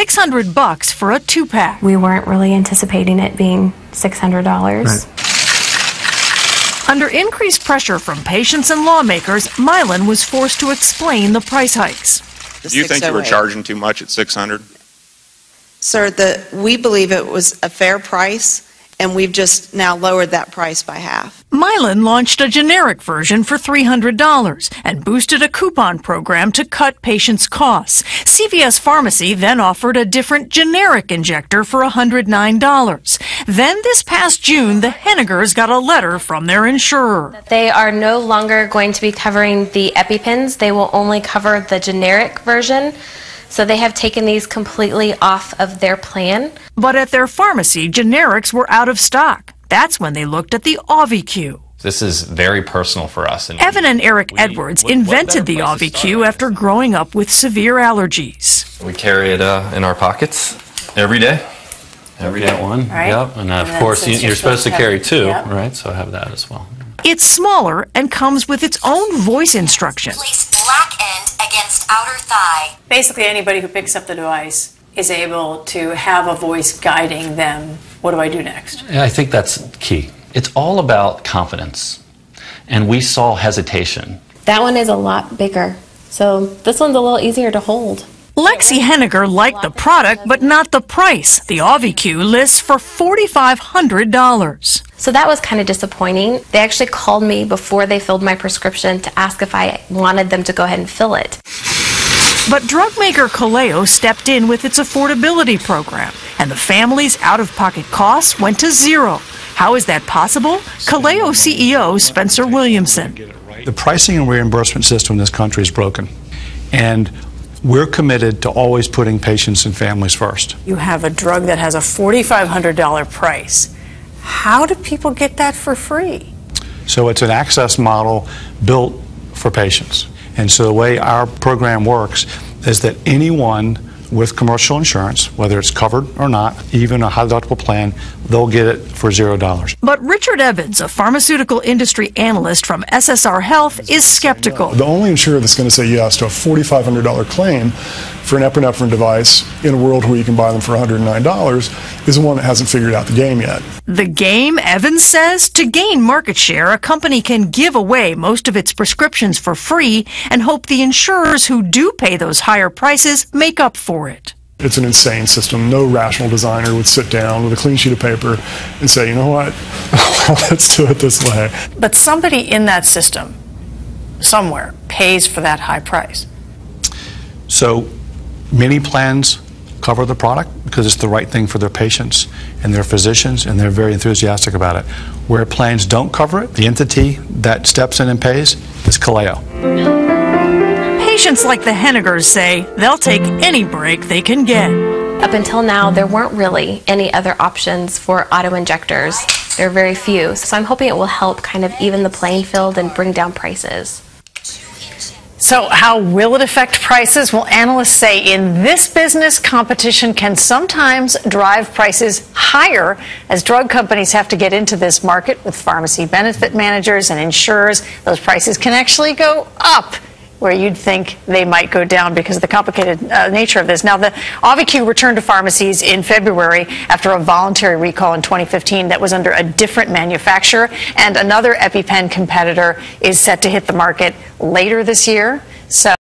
$600 for a 2-pack. We weren't really anticipating it being $600. Right. Under increased pressure from patients and lawmakers, Mylan was forced to explain the price hikes. Do you think you were charging too much at $600? Sir, we believe it was a fair price, and we've just now lowered that price by half. Mylan launched a generic version for $300 and boosted a coupon program to cut patients' costs. CVS Pharmacy then offered a different generic injector for $109. Then this past June, the Hennigers got a letter from their insurer. They are no longer going to be covering the EpiPens. They will only cover the generic version. So they have taken these completely off of their plan. But at their pharmacy, generics were out of stock. That's when they looked at the AuviQ. This is very personal for us. And Evan and Eric Edwards invented the AuviQ after growing up with severe allergies. we carry it in our pockets every day. Every day one, right. Yep. And of course, you're supposed to carry 2, right? So I have that as well. It's smaller and comes with its own voice instruction. Place black end against outer thigh. Basically, anybody who picks up the device is able to have a voice guiding them. What do I do next? I think that's key. It's all about confidence. And we saw hesitation. That one is a lot bigger. So this one's a little easier to hold. Lexi Henniger liked the product, but not the price. The AuviQ lists for $4,500. So that was kind of disappointing. They actually called me before they filled my prescription to ask if I wanted them to go ahead and fill it. But drug maker Kaleo stepped in with its affordability program, and the family's out-of-pocket costs went to zero. How is that possible? Kaleo CEO Spencer Williamson. The pricing and reimbursement system in this country is broken, and we're committed to always putting patients and families first. You have a drug that has a $4,500 price. How do people get that for free? So it's an access model built for patients. And so the way our program works is that anyone with commercial insurance, whether it's covered or not, even a high deductible plan, they'll get it for $0. But Richard Evans, a pharmaceutical industry analyst from SSR Health, is skeptical. The only insurer that's going to say yes to a $4,500 claim for an epinephrine device in a world where you can buy them for $109 is the one that hasn't figured out the game yet. The game, Evans says, to gain market share, a company can give away most of its prescriptions for free and hope the insurers who do pay those higher prices make up for it. It's an insane system. No rational designer would sit down with a clean sheet of paper and say, you know what, let's do it this way. But somebody in that system, somewhere, pays for that high price. So many plans cover the product because it's the right thing for their patients and their physicians, and they're very enthusiastic about it. Where plans don't cover it, the entity that steps in and pays is Kaleo. Patients like the Hennigers say they'll take any break they can get. Up until now, there weren't really any other options for auto-injectors. There are very few. So I'm hoping it will help kind of even the playing field and bring down prices. So how will it affect prices? Well, analysts say in this business, competition can sometimes drive prices higher as drug companies have to get into this market with pharmacy benefit managers and insurers. Those prices can actually go up, where you'd think they might go down because of the complicated nature of this. Now, the AuviQ returned to pharmacies in February after a voluntary recall in 2015 that was under a different manufacturer, and another EpiPen competitor is set to hit the market later this year. So